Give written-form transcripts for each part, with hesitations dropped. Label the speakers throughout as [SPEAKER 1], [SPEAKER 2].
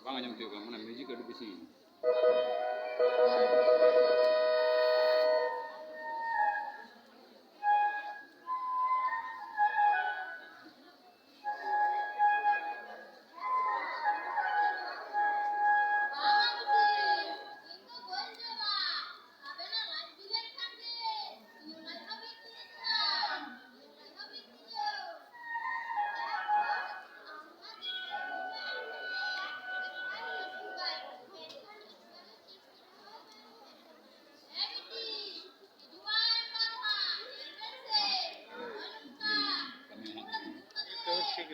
[SPEAKER 1] Bang anyam tiup mana music ada bisi.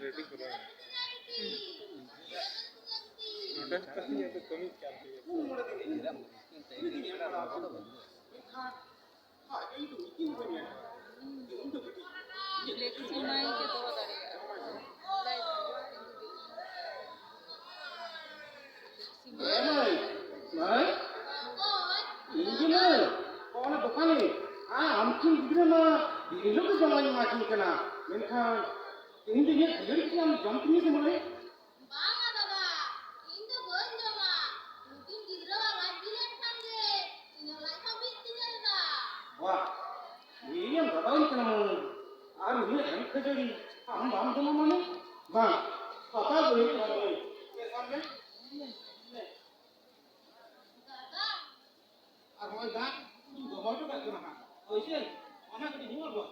[SPEAKER 2] Ready करो notice करती है तो कमी क्या है
[SPEAKER 3] Flexible के दो
[SPEAKER 4] ini dia jadi yang jumping itu mulai.
[SPEAKER 5] Bangga baba, ini bukan cuma mungkin kita orang bilang saja, ini lagi kami tinggal dah.
[SPEAKER 4] Wah, ini yang berapa ini kan mau? Ini yang kerja am sama mana? Bang, apa boleh kalau ini? Kesannya?
[SPEAKER 5] Kakak.
[SPEAKER 4] Aku dah, juga mau juga kena. Oh iya, mana tadi dengar loh.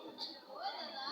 [SPEAKER 5] Oh dada.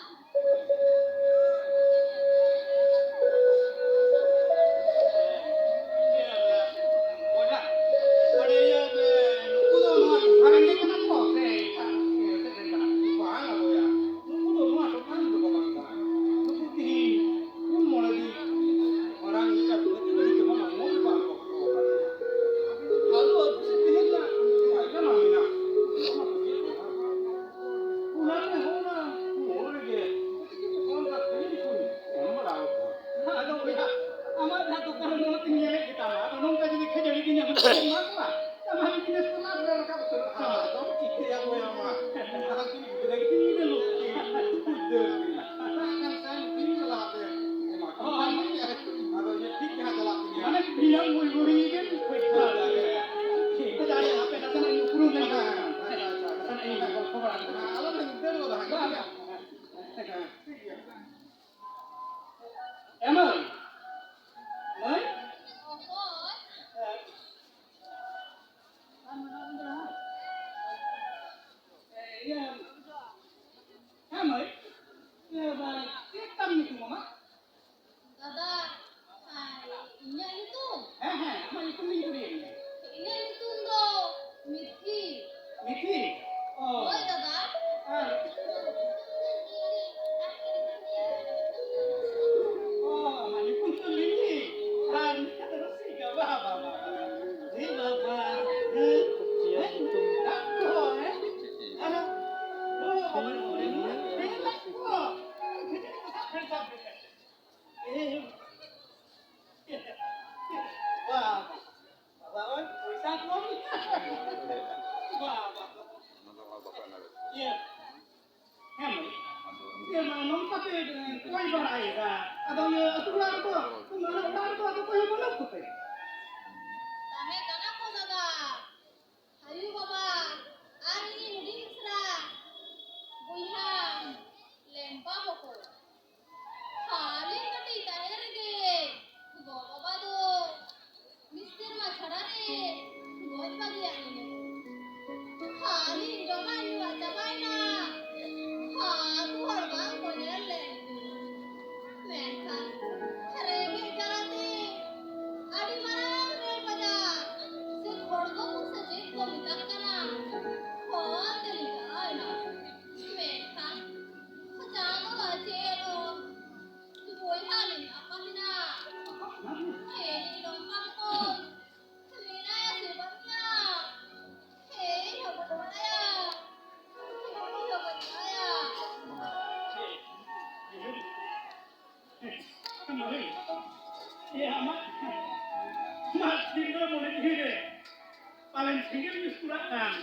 [SPEAKER 4] paling tinggi muskulatan.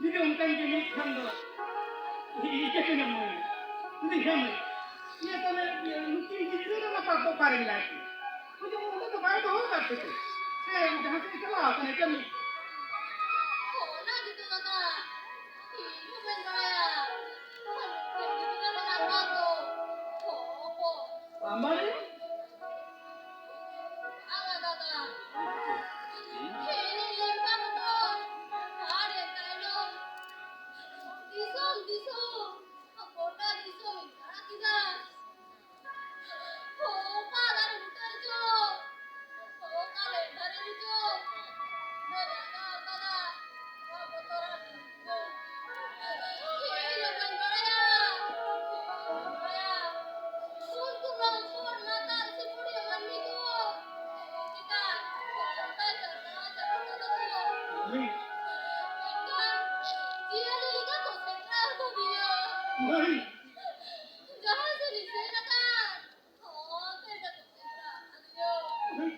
[SPEAKER 4] Jadi orang yang jenis kan tu, ini kena mana? Dígame, y esta vez, ¿quién no pasó para el aire? Pues yo no te voy a tomar, ¿qué? Jangan sini salah, kan itu nih.
[SPEAKER 5] Khổ gitu Tata. Itu bên saya. Gitu kan apa tuh? Khổ.
[SPEAKER 4] Lama nih.
[SPEAKER 5] Apa Tata? Ini lempar tuh. Ada kayu. Disum. Kota disum. Karena kita. Khổ dari muter jo. Khổ dari jo.
[SPEAKER 4] Mari.
[SPEAKER 5] Jangan sedih kan? Oh, tidak terserah. Aduh.
[SPEAKER 4] Mari.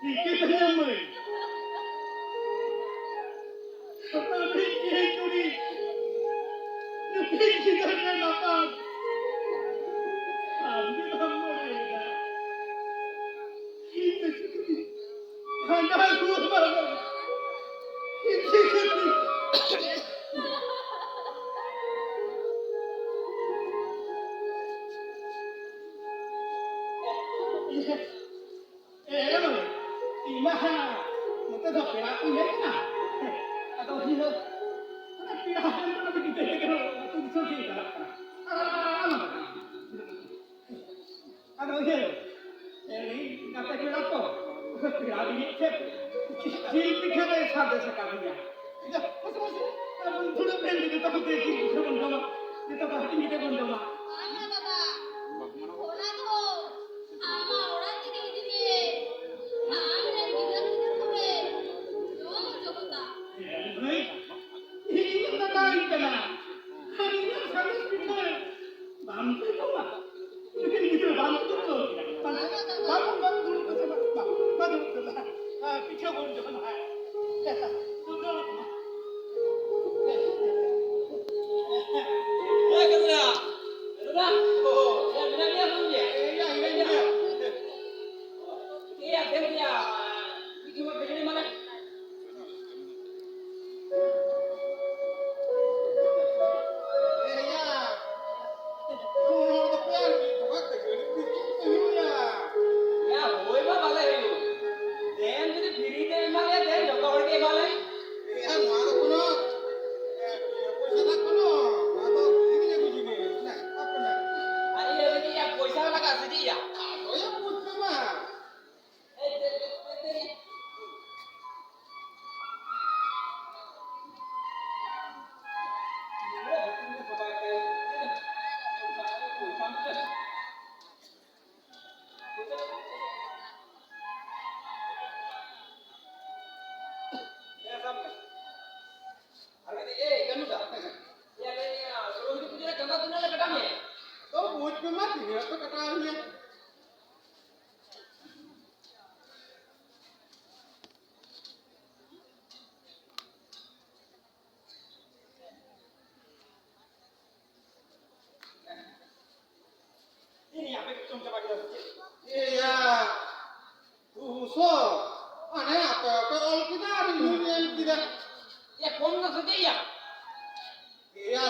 [SPEAKER 4] Kita hanya mari. Tapi itu ni. Tapi kita kan apa? Kami mari dah. Kita sekali. Hanya dua malam. Kita sekali. Imaha, kita dah pernah punya kan? Atau dia, kita pernah pernah begitu kalau itu suci tak? Atau dia, ini kata kita apa? Pernah ini cep, cip kita sahaja sekarang ya. Ya, masuk. Kalau sudah beli kita pakai cip kita benda, kita pakai kita benda.
[SPEAKER 5] Mana Tata? Khổ tuh. Sama orang gini. Kami dan kita kue. Jangan coba tak.
[SPEAKER 4] Baik, ini kita tahu kan? Hari ini sangat spesial. Bantu coba. Mungkin kita bantu tu. Bantu dulu bersama. Bantu dulu. Pikir pun jangan.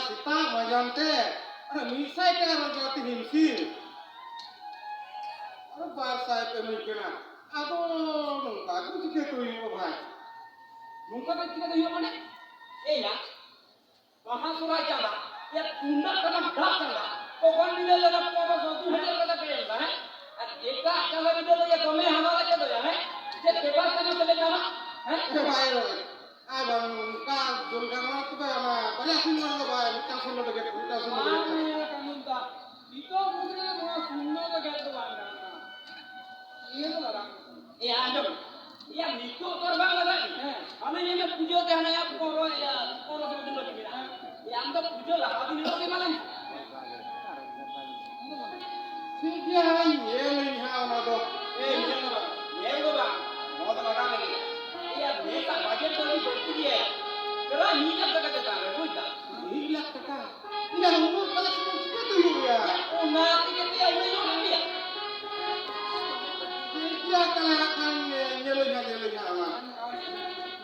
[SPEAKER 4] sita majante. Misai ke rojati himsi. Bahasa pemikirnya. Aku nunggu aku juga tuh ibu bahas.
[SPEAKER 3] nungka ba kita hiyo mane ya mahasura chala ya tunda kana dak chala kokon bidal na paba so tu hete kada pe ba hai ar eka chala bidal ya tome hamara ke do ya hai je pepa kana chale na hai
[SPEAKER 4] Baik. Abang ka durga ma tu ba ma banyak sunnah lo ba kita sunnah lo kita sunnah lo.
[SPEAKER 3] ya kanunta ito mudre mo sunno ga gaddo banga ये तो लगा ये आजम ये निको कर बांग लगा हमें ये में पूजो ते हने आप कोरो या कोरो से दिन लगी ना ये हम तो पूजो लगा दिन लोगे मालूम
[SPEAKER 4] Sih hai ye lagi ha na do.
[SPEAKER 3] ये तो बा बहुत लगा लगे ये नेता बजट तो भी बढ़ती है करा ही का तक देता है कोई ता
[SPEAKER 4] Ini lah kata. Ini yang umur pada semua juga tuh ya.
[SPEAKER 3] ओ ना के ते ये नो ना ya
[SPEAKER 4] Dia kelihatan nyelunya ama.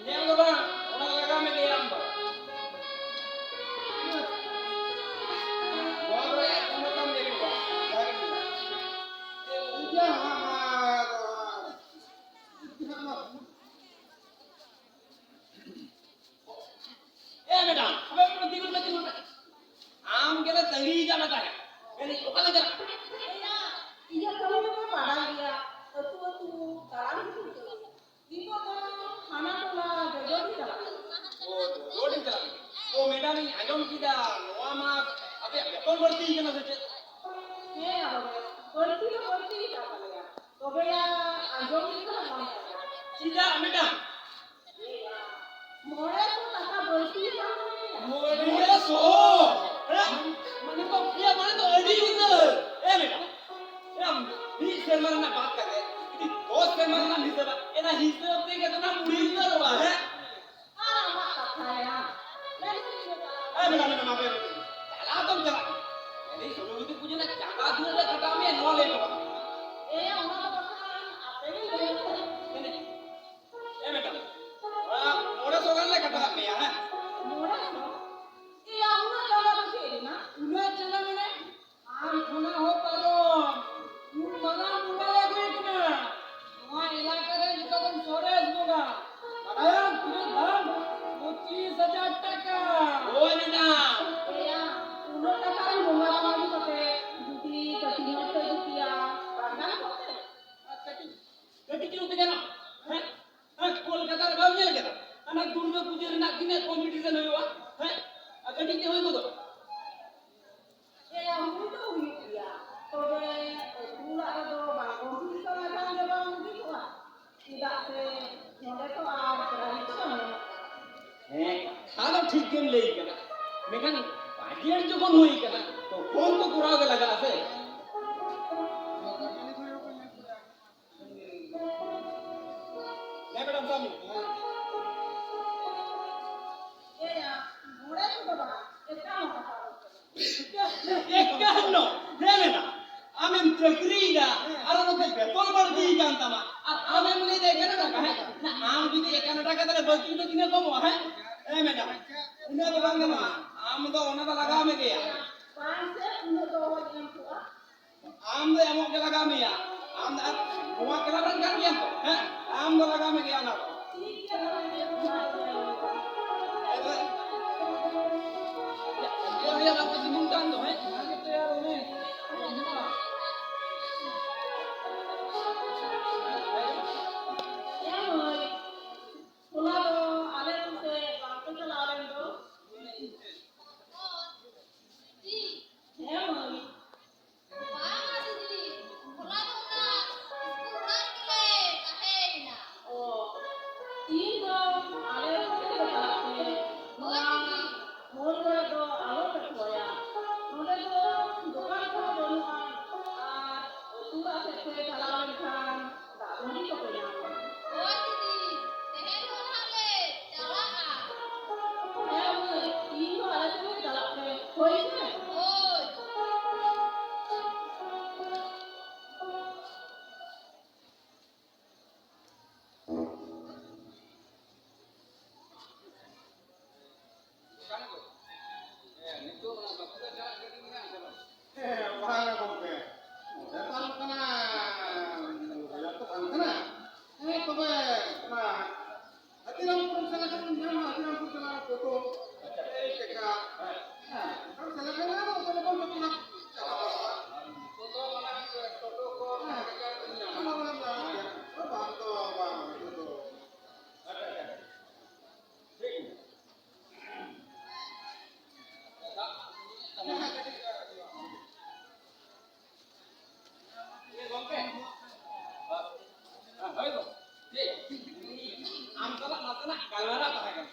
[SPEAKER 3] ये तो बा ओना लगा में ले हम बहुत है तुम कम देरी बा
[SPEAKER 4] Dia ama.
[SPEAKER 3] ए मैडम अब अपना दिगुल में दिगुल आम के ना तंगी जाना का है मैंने ओका लगा
[SPEAKER 5] Iya kamu memang parah dia. Tu tarang itu. Ibu tu mana tu lah jodoh dia.
[SPEAKER 3] ओ रोडिंग चला ओ मैडम ये आजम की दा नोमा अबे बेतन बढ़ती है ना सच्चे
[SPEAKER 5] Hei apa? Berarti tak boleh. तो भैया आजम की तो हम
[SPEAKER 3] सीधा मैडम
[SPEAKER 5] मोरे तो तका बोलती है
[SPEAKER 3] मोरे सो मैंने तो किया मैंने तो अड़ी उधर ए मैडम हम भी शर्मा ना बात कर रहे इतनी दोस्त शर्मा ना हिस्सा ये ना हिस्सा अपने के तो ना मुड़ी उधर हुआ है
[SPEAKER 5] ah mak tak saya
[SPEAKER 3] ए मैडम आप चला तुम चला नहीं सुनो तो कुछ ना जागा दूर से खटा में नौ ले लो
[SPEAKER 5] eh orang tu kan apa ni
[SPEAKER 3] ए मैडम मोरे सोगन ले खटा में है
[SPEAKER 5] मोरे तो eh orang jaga tu sih na
[SPEAKER 3] उन्हें चला मैंने आम खाना हो पारो मना मुला लगे कि ना वहाँ इलाके में जितना तुम सोरे इसमें आया तुम्हें दाम 25,000 टका ओ ना
[SPEAKER 5] ya uno tak kan bunga lagi pakai juti ketinya tu jutia kan
[SPEAKER 3] गटी क्यों तेरा हैं हैं कोलकाता में बाहर नहीं गया अना दुर्गा पूजा रे ना किने कंपटीशन हुआ हैं गटी के होई तो
[SPEAKER 5] eh yang itu ya tobe pula ada bangun kita ada bangun gitu lah tidak se nolak tu berani tu kan
[SPEAKER 3] हैं खाना ठीक गेम ले गया मेकन पार्टियां जो कौन हुई कना तो कौन तो कुराव के लगा से नहीं मैडम साहब
[SPEAKER 5] eh ya mulai tu bapak kita mau kata
[SPEAKER 3] एकान्नो हेमेना आमें प्रक्रिया अरे तो बेतन बढ़ती जानता मा आमें मुझे देखे ना का है ना आम भी दे एकान्नो टका तेरे बच्ची तो किने कम है ए मैडम उन्हें तो बंद ना आम तो उन्हें तो लगा में गया
[SPEAKER 5] पांच से उन्हें तो yang tua
[SPEAKER 3] आम तो एमो के लगा में या आम वहाँ के लगा कर दिया तो है आम तो लगा में गया ना
[SPEAKER 5] ठीक है
[SPEAKER 3] ये आप किसी मुंडा तो है आगे तो यार उन्हें
[SPEAKER 5] ya mulai pula tu ada tu se waktu tu lawan tu ya mulai oh तीन तो आले तो बताते मोर तो आलो तक होया मोरे तो
[SPEAKER 3] Am salah nasenak galera tahan kan.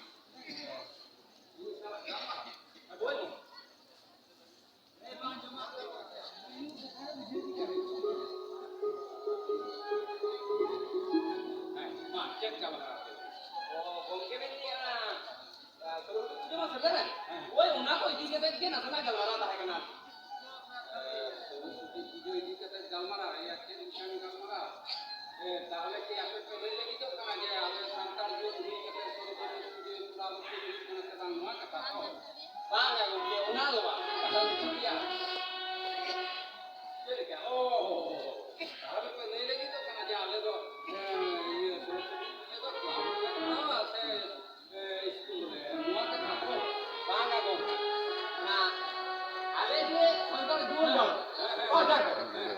[SPEAKER 3] তাহলে কি আপনি পেলে লাগি তো কানা যে আমি সান্তার যে উনি কত সরকারি যে পুরা বস্তু জিনিস মানে সেটা নয়া কথা তো বাং আগো যে ওনা দো বা কথা চিয়া চেলিকা ও তাহলে পেলে লাগি তো কানা যে আলে তো ये সরস্বতী পুজো তো ক্লাব না সে স্কুল রে নয়া কথা তো বাং আগো না আলে যে সান্তার জোর দাও কথা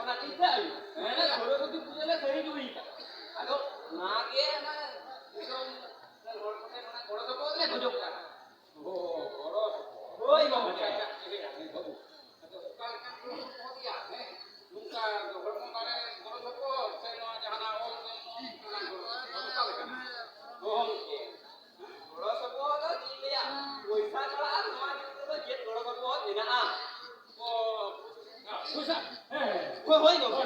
[SPEAKER 3] ওনা চিন্তা আই মানে সরস্বতী পুজোলে সেই জুড়ি আদো না গিয়ে না একদম রোড পথে না বড় তো বলে গজব কা ও বড় ওই বাবা আচ্ছা আমি বাবু তো কাল কাল তো দিয়া হে লুকা গরম কারে বড় তো সে না জানা ও না কাল কাল ওম কে বড় তো বড় জিলিয়া পয়সা ছাড়া নয় তো যে বড় করব দিনা ও পয়সা ওই বাবা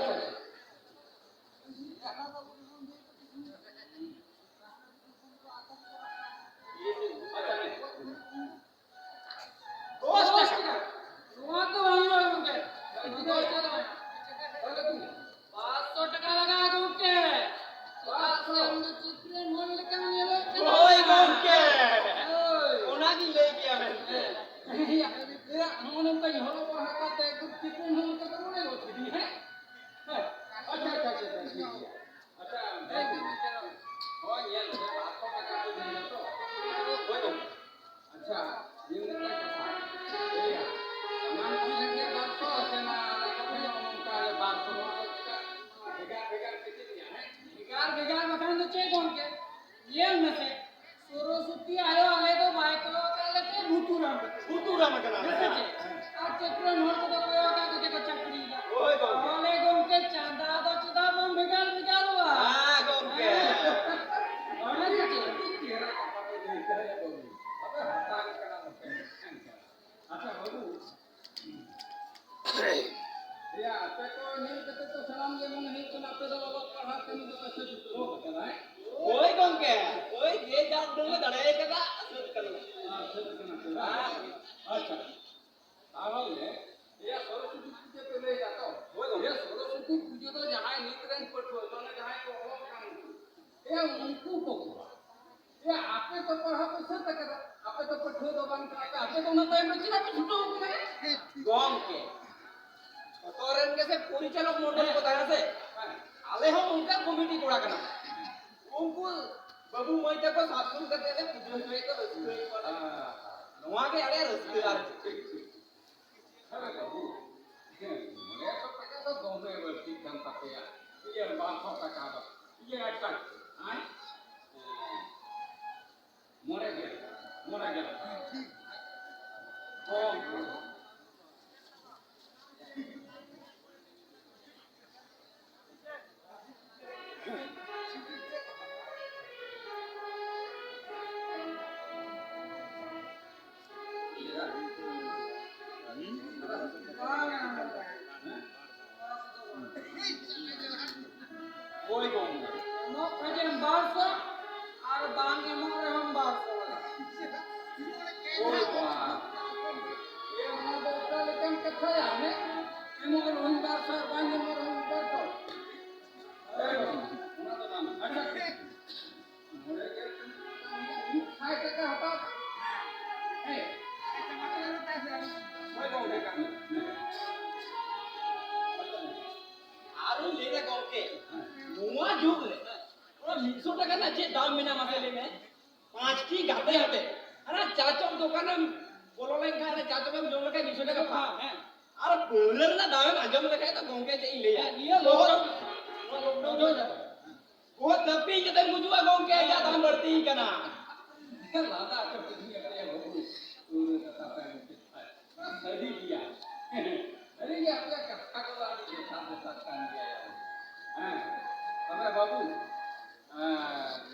[SPEAKER 3] सरस्वती आयो आले तो भाई को काले के भूतूरा में करा आ चक्र नोट तो कोयो का को चक्री ओए गो आले गम के चांदा तो चुदा बम बिगाड़ हुआ हां गम के और से तेरा पापा तो नहीं करे बाबू अबे हटा के करा मत अच्छा बाबू या पे को नील कते तो सलाम के मन है तो आपे तो बाबा पढ़ा के नहीं तो ऐसे हो बता है ओए गंगे ओए ये जान दूंगा दड़े का सद करना सद करना अच्छा ताहले ये सरस्वती पूजा पे ले जाता ओए ये सरस्वती पूजा तो जहां नीतरन पढ़ो माने जहां को हो काम ये उनको पकड़ा ये आपे तो पढ़ा तो सद करा आपे तो पढ़ो तो बन का आपे तो ना टाइम में चिरा छुटो हो गए गंगे तोरन के से परिचालक मंडल को बताया से आले हम उनका कमिटी कोड़ा करना उनको बाबू मैं तक को साथुन करते थे पूजो हुए तो रसगुल्ले पर नवा के अरे रसगुल्ला अरे बाबू मैं तो पता तो दोनों वर्ती काम करते हैं ये बात का काम ये अच्छा हां मोरे गया ओ कोई कौन नो कजे हम 1200 और बांग के मोरे हम 1200 कोई बात ये हम बोलता लेकिन कथा है ने ये मोरे हम 1200 बांग के मोरे हम 1200 ना तो नाम अच्छा मोरे के 60 टका हटा ए कोई कौन है काम आरु ले रे गौके नुआ जुग ले ओरा 100 টাকা না যে দাম মিনা মাসে লেনে 5টি গাতে হাতে আরে চাচম দোকানে বললে चाचा में जोड़ के दूसरे का खा अरे बोलर ना दावे आजम रखे तो गोंके से ले यार ये लोग वो तभी जब मुझे गोंके ज्यादा बढ़ती ही करना लादा कर दुनिया करे वो सदी दिया अरे ये आपका कथा को आज देखा देता कान दिया हां हमें बाबू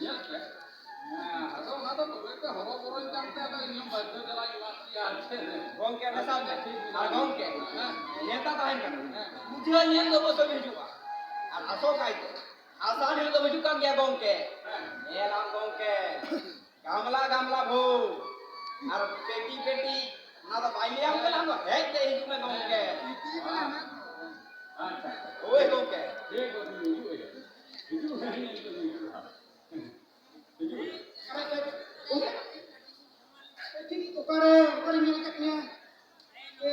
[SPEAKER 3] ये है हरो ना तो बोले के हरो बोल जानते हैं तो इन बच्चों चला यूनिवर्सिटी आते हैं गोंके ना साहब और गोंके नेता तो है कर मुझे ये तो वो सब भेजुआ और असो काई आसान है तो भेजु का गया गोंके ये नाम गोंके गामला गामला भो और पेटी पेटी ना तो बाइले हम के नाम है ते हिजु में गोंके अच्छा ओए गोंके ये को हिजु है नहीं तो हिजु
[SPEAKER 4] ठीक ओकरे मिल के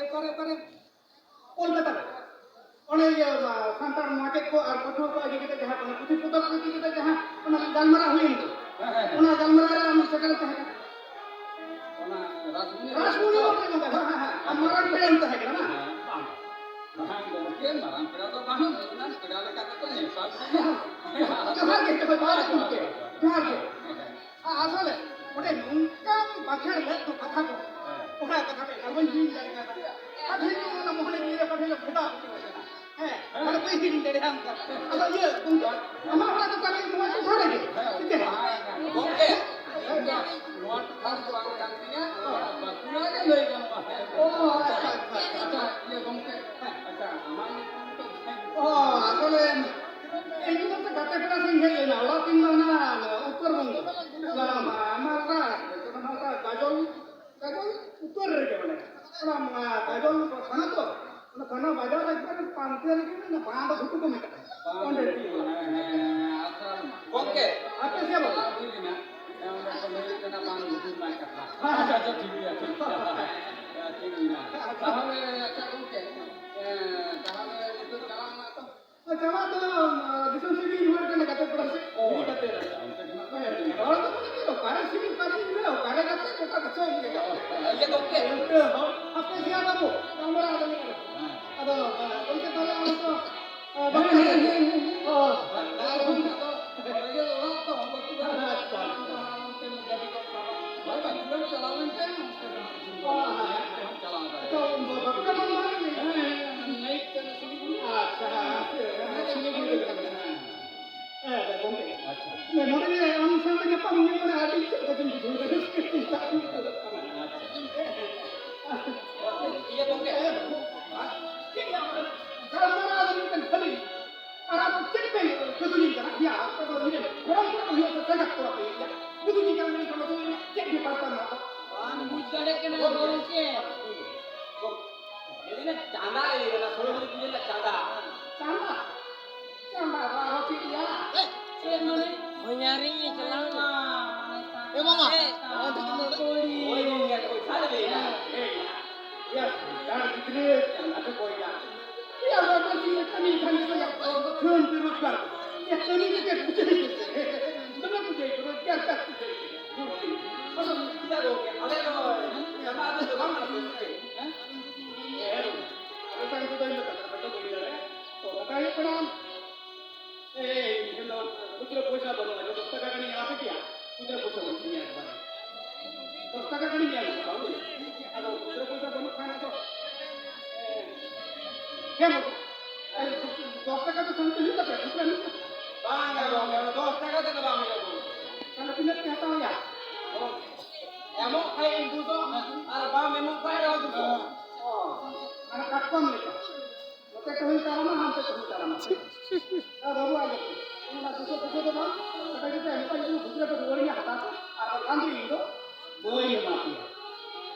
[SPEAKER 4] ओकरे कोलकाता ओने ये सांतार मार्केट को और पठो को आगे के जहां कोन पुथि पुतक को के जहां ओना गालमारा हुई ओना गालमारा हम सकल चाहे
[SPEAKER 3] ओना
[SPEAKER 4] रासमुनी बोलते हैं हां हमारा प्रेम तो है ना
[SPEAKER 3] हां गोंके मरन करा तो बाहन ना करा लगा तो नहीं सब
[SPEAKER 4] कहां के बात के कहां के आसले ओने नुंका बाखर ले तो कथा को ओना कथा पे अलवन जी जाएगा अभी ओना मोहले नीरे पठे ले खुदा है और कोई दिन दे हम का अब ये तुम हमारा तो कल नोट उठा रहे ठीक है
[SPEAKER 3] गोंके नोट खास वाला जानती है बकुरा के ले जाना
[SPEAKER 4] ओ अच्छा
[SPEAKER 3] ये गोंके अच्छा हमारे
[SPEAKER 4] ओ आसले ini kan kata kita singhe na ola tinggal na ukur bang maka maka kajol ukur ke mana orang kajol kana to kana bazar ekbar pantai lagi na band hutu ko meta onde
[SPEAKER 3] गोंके
[SPEAKER 4] apa siapa
[SPEAKER 3] ini na yang pemilik kena band hutu na kata अच्छा ठीक है ठीक है tahu अच्छा गोंके tahu itu jalan na to
[SPEAKER 4] cuma tu diskusi di luar kan kata perase
[SPEAKER 3] oh
[SPEAKER 4] kata orang tu ni lo kare sini kare ni lo kare kata kita kacau ni
[SPEAKER 3] ये गोंके
[SPEAKER 4] apa siapa bu nomor ada ni ada उनके तो हमको oh
[SPEAKER 3] ये गोंके Pan bujane kena goंके jadi na canda ini na solo punya na canda
[SPEAKER 5] Menyari celana.
[SPEAKER 4] mama
[SPEAKER 3] oh ini dia koi sada deh na
[SPEAKER 4] ya dar कितने ada कोई ना ya बाबा जी इतनी ठंड में खून पे रुक कर ये कमी के कुछ नहीं तुम्हें मुझे क्या क्या
[SPEAKER 3] Masuk kita goंके अरे तो canda ada तो हम ना बोलते हैं
[SPEAKER 4] ऐसा तो नहीं पता बोल रहा है तो बताइए प्रणाम ए ये लो कुछ पैसा बनो जो 10 टका का नहीं यहाँ पे क्या कुछ पैसा बनो नहीं है 10 टका का नहीं क्या अरे कुछ पैसा बनो खाना तो क्या बोलो 10 टका तो संत नहीं लगता दूसरा नहीं
[SPEAKER 3] bangga goंके 10 टका तो bangga goंके
[SPEAKER 4] kalau pindah ke tahu ya
[SPEAKER 3] emok kayak itu tuh arba memang kayak itu tuh
[SPEAKER 4] oh anak kakak mereka oke kalian cara mah hampir kalian cara mah baru aja ini masuk ke bang kata kita yang paling itu sudah berdua kata apa kandri itu boleh mati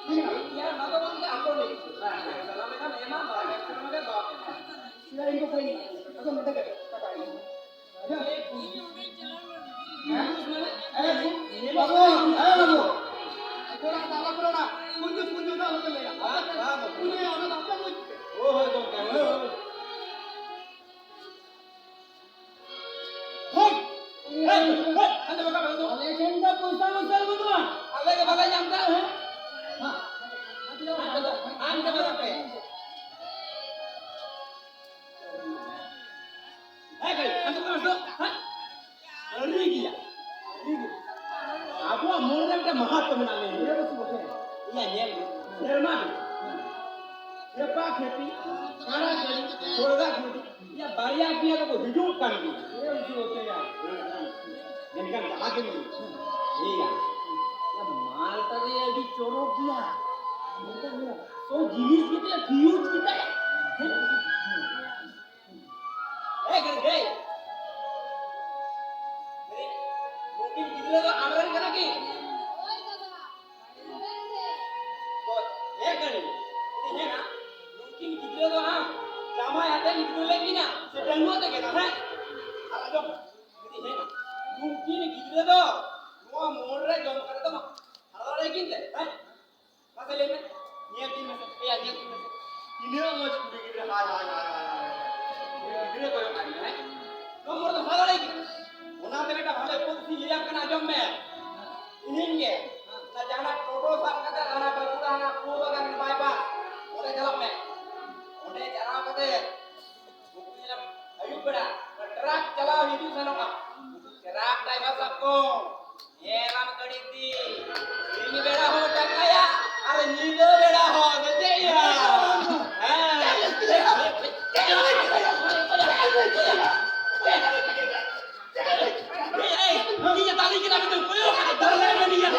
[SPEAKER 4] ini
[SPEAKER 3] ya naga bangga aku nih selama kan emang bangga selama kan bawa
[SPEAKER 4] sudah itu poin aku minta kata ini ini babu ayo kurang salah kurang kunjung dah betul ya punya orang apa
[SPEAKER 3] oh goंके anda bakal bantu
[SPEAKER 4] oleh cendera pusat besar betul
[SPEAKER 3] ada ke bagai yang tahu
[SPEAKER 4] ha
[SPEAKER 3] Anda berapa? Kali, anda masuk? Hah? Ngeri gila. Aku mau orang mahat menang ini. Iya nyel. Nyelman. Siapa खेती? सारा खेती, थोड़ा खेती. या बारिया किया तो हिजूक कर दी. ये उसी होते यार. जिनका जहाँ के नहीं. ये यार. या माल तो ये अभी चोरों किया. तो जीवित कितने फ्यूज कितने? गए. mungkin kita तो आमरण करा की. ये करें. ini ना. mungkin kita तो हम sama ada itu lagi ना. sedang mau tak kita, है? अब जो. ini ना. mungkin kita तो mau मोड़ जम कर तो हरा lagi नहीं, है? masa लेने. niatin masa, ya niatin masa. ini mau cuci kita, ini koyo kali, है? nomor तो हरा lagi. उन्हां तेरे का भाले खुद सी लिया करना जम में इन्हें ना जाना टोटो साफ करता आना बरपुरा आना पूरा का बाईपास उन्हें चला में उन्हें चला करते मुझे अयुब बड़ा ट्रक चला हिंदू सनों का ट्रक ड्राइवर सबको ये राम कड़ी थी ini beda ho takaya अरे नींद beda हो सच्चे Ini tali kita betul koyo dalam ini ya.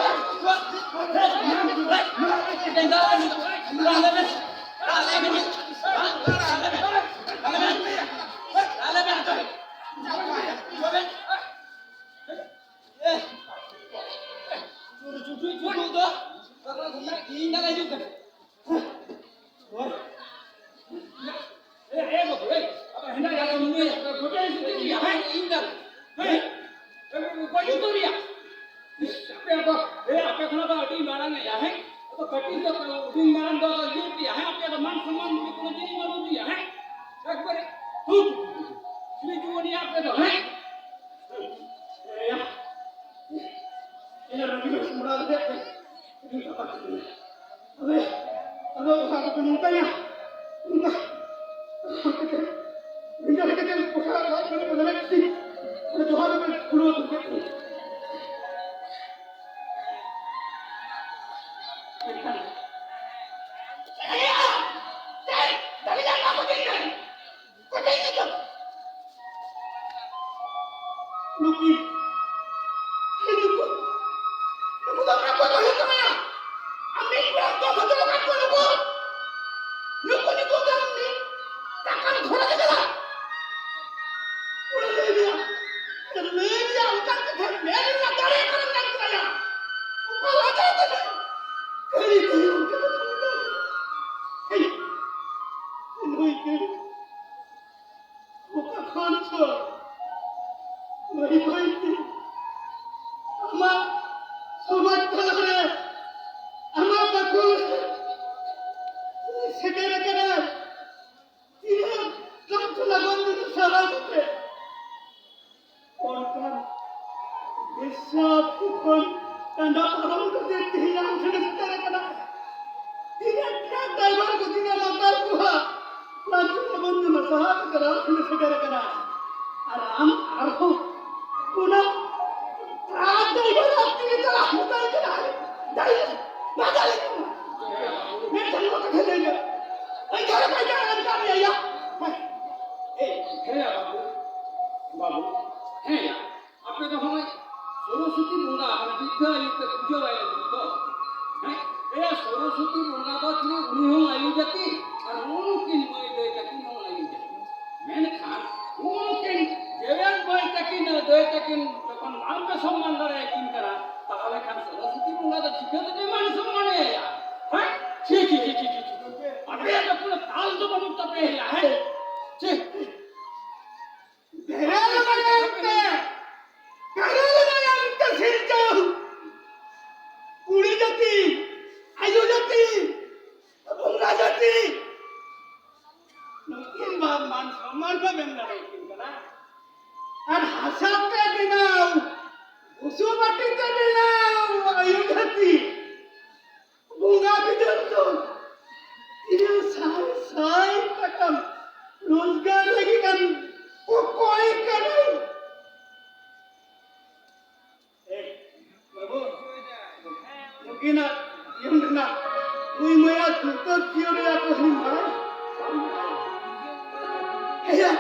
[SPEAKER 4] Sai टका रोजगार लगी kan कोई करे babu mungkin yang kena mui maya tutup tiada aku himbau ya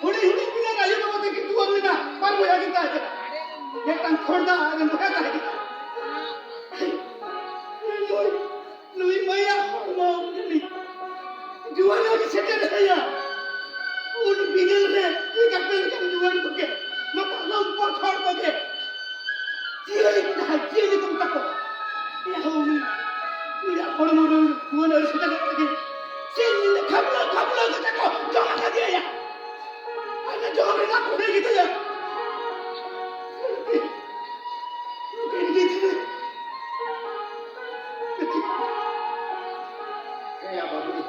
[SPEAKER 4] huni kita kaya bawa tu kita orang na par maya kita aja ya kan korda akan berkata kita lui maya mau ni jual lagi sekian saya un bidil re kita kan jual tu ke maka lompat hor pakai Dia ni kamu takut. Ya humi, dia orang jual harus kita lagi. Sini ni kamu kita kau jangan lagi ya. Ada jangan nak boleh gitu ya. Mungkin gitu.
[SPEAKER 3] Ya babu,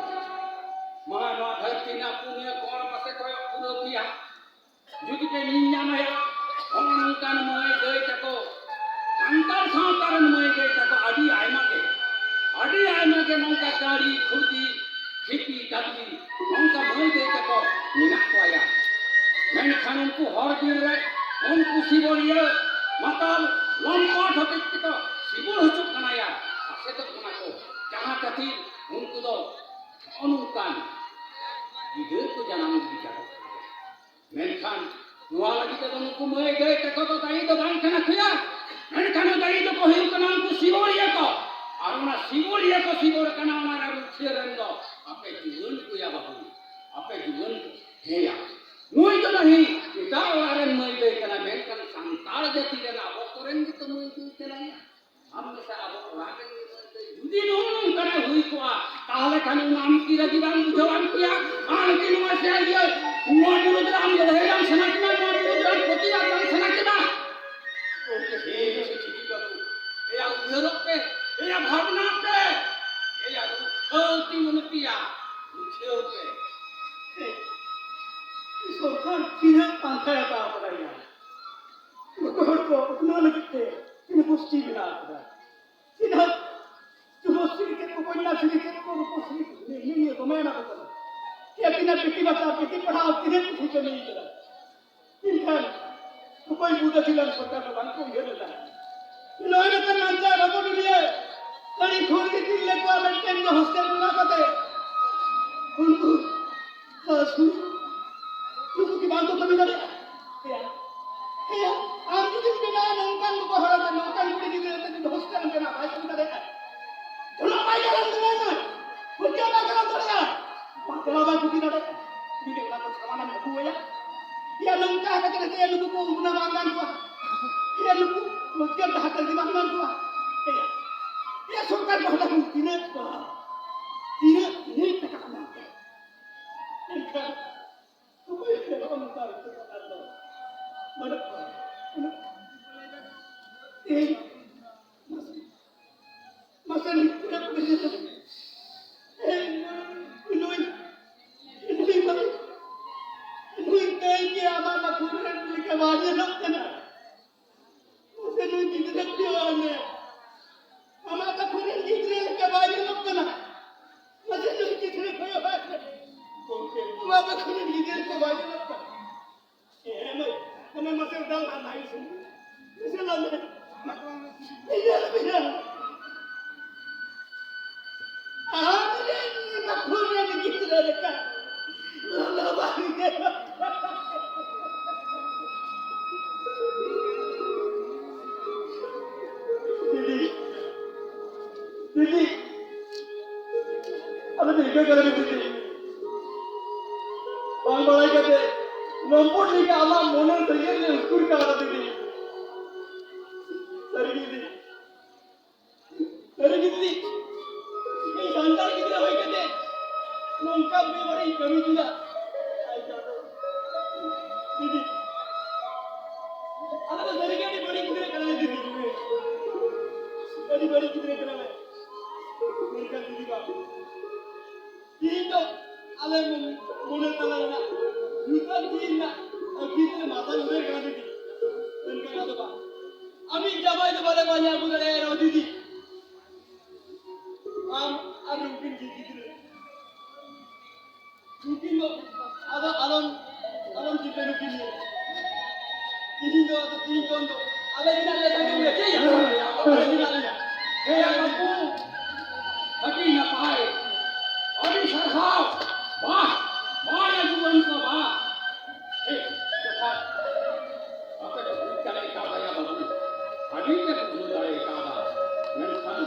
[SPEAKER 3] mana hati nak punya kau masih kau udah kia. Jadi kini maya, orang kan maya gay tako. Antar santaran maya gay tako adi ayam ke mungka kari khudi khipi dadi mungka maya gay tako ninak kuaya. Main kanun ku hordir re, unku siboriya matal lompat hotik tako sibor hucuk kanaya. Asetok kanako, jangan kati unku do onungkan. Gider ku jangan bicara. Menkan nuala lagi tu unku maya gay tako to tadi to bang kena kuya. Menkan tadi to kohil kanang ku siboriya ko. Aruna siboriya ko sibor kanang mara ruciran do. Apa jual kuya bahu? Apa jual heya? Mui to nahi. Kita orang maya gay kena menkan santar jati kena apa koren gitu maya gay kena ya. Ham bisa apa orang Jadi nong kena hui kuah. Tahu kan nam kira kita bujuan kuya. An kini masih dia. Mau dulu dalam leheran sana kita mau dulu dalam poti dalam sana kita. Hei cici kamu. Yang berok pe. Yang bhavna pe. Yang hati manusia. Lucu pe.
[SPEAKER 4] सरकार किन्हें पंचायत का पता है मुझे को उतना लगते इन पुष्टि बिना पता सीधा जो सिर के को कोई ना सिर के को पुष्टि नहीं तो मैं ना पता क्या बिना बेटी बचाओ बेटी पढ़ाओ किन्हें कुछ नहीं करा इनका कोई बुद्ध चिल्लाने पड़ता है बात को ये रहता है इन्होंने तो नाचा रबो लिए कड़ी खोल के दिल्ली को बैठे जो हॉस्टल में ना पते उनको Tuh dibantu kami tadi. Ya, aku jadi bina nongkan buku harap nongkan kulit itu tadi hostel kena baik kita deh. Tolong baik jalan teman. Kerja baik jalan terus. Kalau baik kita deh. Bina kita terus kemana aku ya? Ya nongkan kata saya lu buku guna banggan gua. Ya lu kerja dah terus banggan gua. Ya. Ya surkan bahasa buktinya. Ini tak kena. Enggak. Orang tahu itu ada. Mana? Masih ni tidak begitu. Ini kaya apa makuran beli kawajan nak kena. Masih ni tidak tiada. Ama makuran tidak kawajan nak kena. Masih ni tidak kaya apa. Mama kena lihat kawajan nak kena. हमें muscle डाल रहा है इसमें इसे लाने इधर आने मखूरे में कितना रखा लाला बारी के दीदी अब देखो कर दीदी बाल बड़ाई करते Nombor ni Allah monen terjadi ni uskur kala tadi. Dari gini. Ini santar kita baik kete. Nongkap be beri kami juga. Didi. Ada dari gini beri kita kala didi. Dari beri kita kala. Nongkap didi ba. Ini ada monen kala. Bukan dia, kita mata luar kerana ini, dengan apa pak? Amin jawab itu pada banyak bukan era didi. Am, mungkin gitu.
[SPEAKER 3] Ale ni nak lihat dia ke ya? Ale ni nak lihat. Eh aku. Lagi nak pakai. Adi sarhau. Wah. Wah yang jual itu bah. Eh, cepat. Apa dah bukan lagi kau bayar baru. Adi ni pun sudah lagi kau dah. Menkan.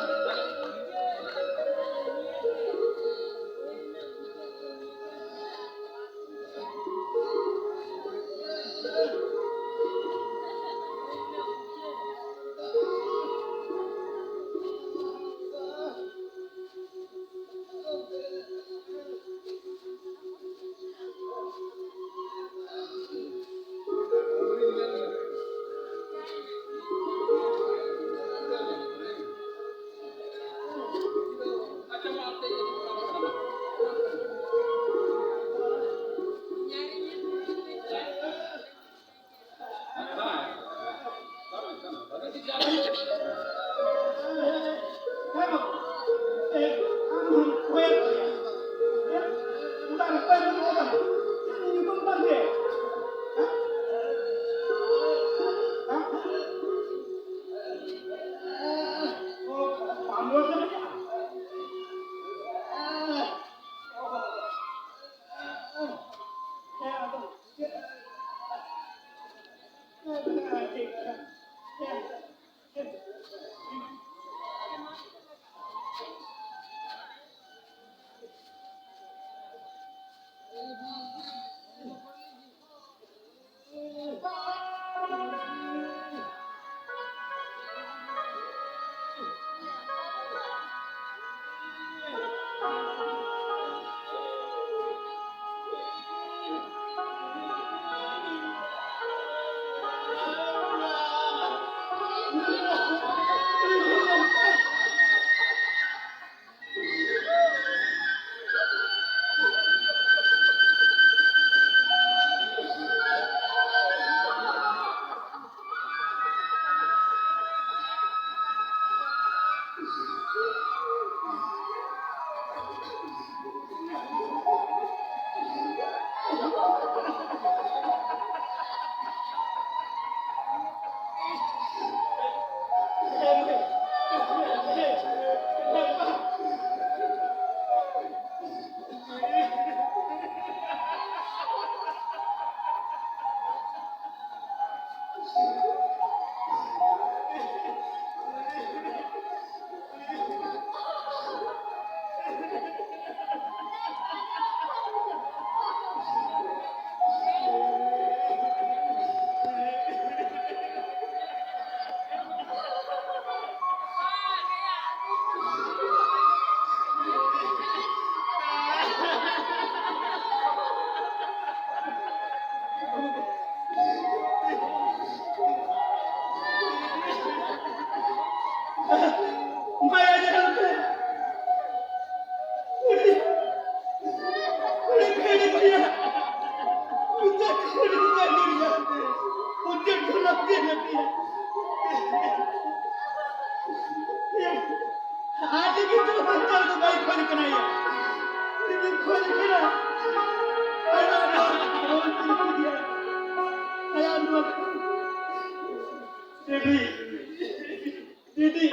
[SPEAKER 4] दीदी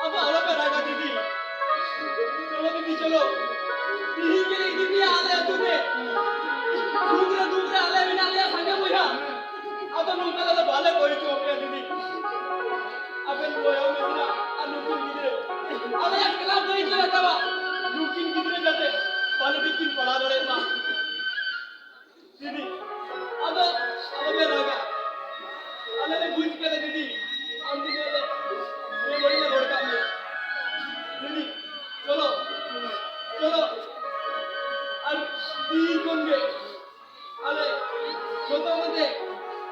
[SPEAKER 4] अब आला करागा दीदी चलो दीदी चलो यही के लिए दीदी आले तूने दूसरे आले बिना ले संगे मुझा अब तो नौका तो बाले कोई चोप है दीदी अपन कोयो मिसना अनुकिन गिरे अब एक क्लास दे चला तवा अनुकिन गिरे जाते बाले बिकिन पड़ा दरे ना दीदी अब मैं रागा आले ने बुझ के दीदी हम दीदी ये बड़ी ना लड़का में दीदी चलो चलो और दी कौन गए अरे छोटा मते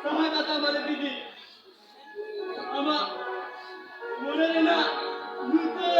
[SPEAKER 4] कहाँ जाता हमारे दीदी अम्मा मोरे ना यूते